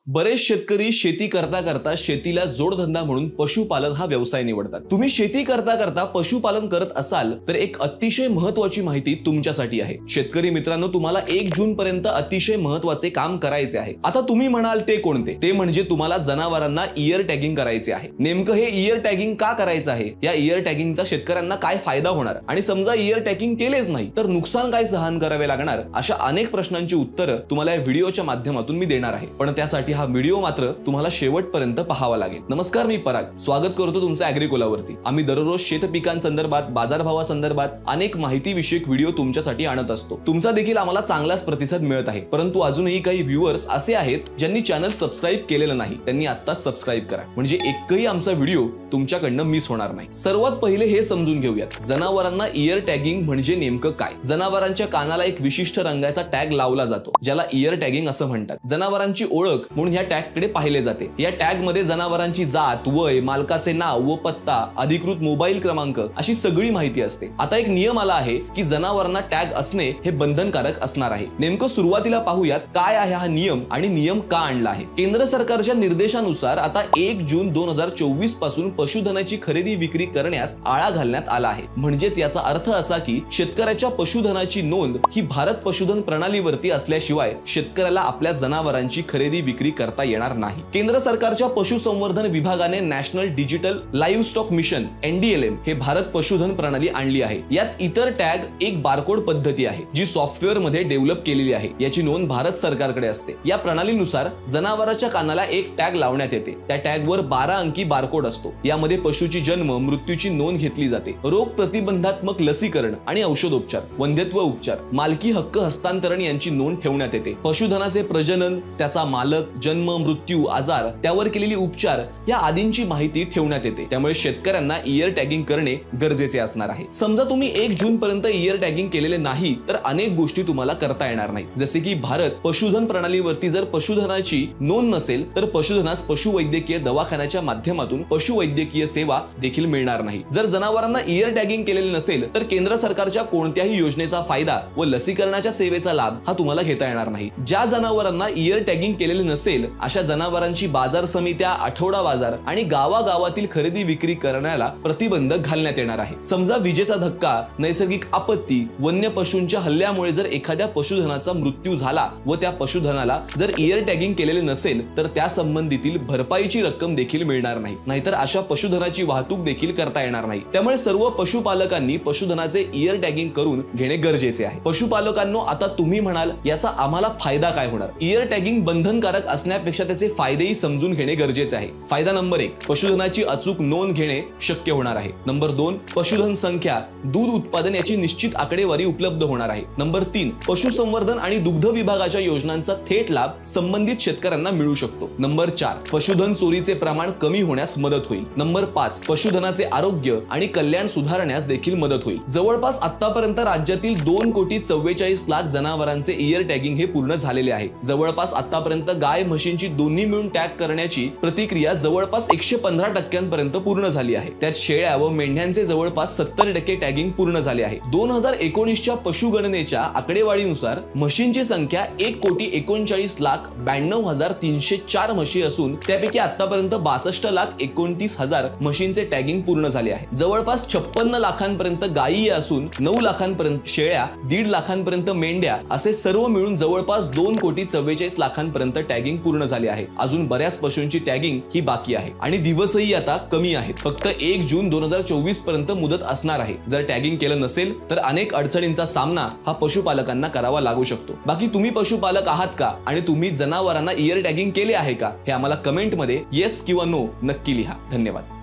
बरेच शेतकरी शेती करता करता शेतीला जोडधंदा म्हणून पशुपालन हा व्यवसाय निवडतात। तुम्ही शेती करता करता पशुपालन करत असाल तर एक अतिशय महत्त्वाची माहिती तुमच्यासाठी आहे। शेतकरी मित्रांनो, तुम्हाला 1 जून पर्यंत अतिशय महत्त्वाचे काम करायचे आहे। आता तुम्ही म्हणाल ते कोणते? ते म्हणजे तुम्हाला जनावरांना इयर टॅगिंग करायचे आहे। नेमकं हे इयर टॅगिंग का करायचं आहे? या इयर टॅगिंगचा शेतकऱ्यांना काय फायदा होणार? आणि समजा इयर टॅगिंग केलेच नाही तर नुकसान काय सहन करावे लागणार? अशा अनेक प्रश्नांची उत्तरं तुम्हाला या व्हिडिओच्या माध्यमातून मी देणार आहे। पण त्यासाठी हा व्हिडिओ मात्र तुम्हाला शेवटपर्यंत पाहावा लागेल। नमस्कार, मी पराग स्वागत करतो तुमचं ॲग्रीकोलावरती। आम्ही दररोज शेतपिकांसंदर्भात, बाजारभावासंदर्भात अनेक माहिती विषयक व्हिडिओ तुमच्यासाठी आणत असतो। तुमचा देखील आम्हाला चांगलाच प्रतिसाद मिळत आहे। परंतु अजूनही काही व्ह्यूअर्स असे आहेत ज्यांनी चॅनल सबस्क्राइब केलेलं नाही। त्यांनी आता सबस्क्राइब करा, म्हणजे एकही आमचा व्हिडिओ तुमच्याकडनं मिस होणार नाही। सर्वात पहिले हे समजून घेऊयात, जनावरांना इयर टॅगिंग म्हणजे नेमकं काय? जनावरांच्या कानाला एक विशिष्ट रंगाचा टॅग लावला जातो, ज्याला इयर टॅगिंग असं म्हणतात। जनावरांची ओळख म्हणून ह्या टॅग कडे पाहिले जाते। या टॅग मध्ये जनावरांची जात, वय, मालकाचे नाव व पत्ता, अधिकृत मोबाईल क्रमांक अशी सगळी माहिती असते। आता एक नियम आला आहे की जनावरांना टॅग असणे हे बंधनकारक असणार आहे। नेमकं सुरुवातीला पाहूयात काय आहे हा नियम आणि नियम का आणला आहे। केंद्र सरकारच्या निर्देशानुसार आता 1 जून 2024 पासून पशुधनाची खरेदी विक्री करण्यास आळा घालण्यात आला आहे। म्हणजेच याचा अर्थ असा की शेतकऱ्याच्या पशुधनाची नोंद ही भारत पशुधन प्रणालीवरती असल्याशिवाय शेतकऱ्याला आपल्या जनावरांची खरेदी विक्री करता येणार नाही। केंद्र सरकारच्या पशुसंवर्धन विभागाने नॅशनल डिजिटल लाईव्हस्टॉक मिशन NDLM हे भारत पशुधन प्रणाली आणली आहे। यात इतर टॅग एक बारकोड पद्धती आहे जी सॉफ्टवेअर मध्ये डेव्हलप केलेली आहे। याची नोंद भारत सरकारकडे असते। या प्रणालीनुसार जनावराच्या कानाला एक टॅग लावण्यात येते। त्या टॅगवर 12 अंकी बारकोड असतो। यामध्ये पशुची जन्म, मृत्यूची नोंद घेतली जाते। रोग प्रतिबंधात्मक लसीकरण आणि औषधोपचार, वंध्यत्व उपचार, मालकी हक्क हस्तांतरण यांची नोंद ठेवण्यात येते। पशुधनाचे प्रजनन, त्याचा मालक, जन्म, मृत्यू, आजार, त्यावर केलेली उपचार या आदींची माहिती ठेवण्यात येते। त्यामुळे शेतकऱ्यांना इयर टॅगिंग करणे गरजेचे असणार आहे। समजा तुम्ही 1 जून पर्यंत इयर टॅगिंग केलेले नाही तर अनेक गोष्टी तुम्हाला करता येणार नाही। जसे की भारत पशुधन प्रणालीवरती जर पशुधनाची नोंद नसेल तर पशुधनास पशुवैद्यकीय दवाखान्याच्या माध्यमातून पशुवैद्यकीय सेवा देखील मिळणार नाही। जर जनावरांना इयर टॅगिंग केलेले नसेल तर केंद्र सरकारच्या कोणत्याही योजनेचा फायदा व लसीकरणाच्या सेवेचा लाभ हा तुम्हाला घेता येणार नाही। ज्या जनावरांना इयर टॅगिंग केलेले नसेल अशा जनावरांची बाजार समित्या, आठवडा बाजार आणि गावागावातील खरेदी विक्री करण्याला प्रतिबंध घालण्यात येणार आहे। समजा विजेचा धक्का, नैसर्गिक आपत्ती, वन्य पशूंच्या हल्ल्यामुळे जर एखाद्या पशुधनाचा मृत्यू झाला व त्या पशुधनाला जर इयर टॅगिंग केलेले नसेल तर त्या संबंधीतील भरपाईची रक्कम देखील मिळणार नाही। नाहीतर अशा पशुधनाची वाहतूक देखील करता येणार नाही। त्यामुळे सर्व पशुपालकांनी पशुधनाचे इयर टॅगिंग करून घेणे गरजेचे आहे। पशुपालकांनो, आता तुम्ही म्हणाल याचा आम्हाला फायदा काय होणार? इयर टॅगिंग बंधनकारक असण्यापेक्षा त्याचे फायदेही समजून घेणे गरजेचे आहे। फायदा नंबर 1, पशुधनाची अचूक नोंद घेणे शक्य होणार आहे। नंबर 2, पशुधन संख्या, दूध उत्पादन याची निश्चित आकडेवारी उपलब्ध होणार आहे। नंबर 3, पशुसंवर्धन आणि दुग्ध विभागाच्या योजनांचा थेट लाभ संबंधित शेतकऱ्यांना मिळू शकतो। नंबर 4, पशुधन चोरीचे प्रमाण कमी होण्यास मदत होईल। नंबर 5, पशुधनाचे आरोग्य आणि कल्याण सुधारण्यास देखील मदत होईल। जवळपास आतापर्यंत राज्यातील 2,44,00,000 जनावरांचे इयर टॅगिंग हे पूर्ण झालेले आहे। जवळपास आतापर्यंत गाय म्हशींची दोन्ही मिळून टॅग करण्याची प्रक्रिया जवळपास 115% पूर्ण झाली आहे। त्यात शेळ्या व मेंढ्यांचे जवळपास 70% टॅगिंग पूर्ण झाले आहे। 2019च्या पशुगणनेच्या आकडेवारीनुसार म्हशींची संख्या 1,39,92,304 म्हशी असून त्यापैकी आतापर्यंत 62,29,000 म्हशींचे टॅगिंग पूर्ण झाले आहे। जवळपास 56 लाखांपर्यंत गायी असून 9 लाखांपर्यंत शेळ्या, 1.5 लाखांपर्यंत मेंढ्या असे सर्व मिळून जवळपास 2,44,00,000 टॅगिंग पूर्ण झाले आहे। अजून बऱ्याच पशूंची टॅगिंग ही बाकी आहे आणि दिवसही आता कमी आहेत। फक्त 1 जून 2024 पर्यंत मुदत असणार आहे। जर टॅगिंग केलं नसेल तर अनेक अडचणींचा सामना हा पशुपालकांना करावा लागू शकतो। बाकी तुम्ही पशुपालक आहात का आणि तुम्ही जनावरांना इयर टॅगिंग केले आहे का हे आम्हाला कमेंट मध्ये येस किंवा नो नक्की लिहा। धन्यवाद।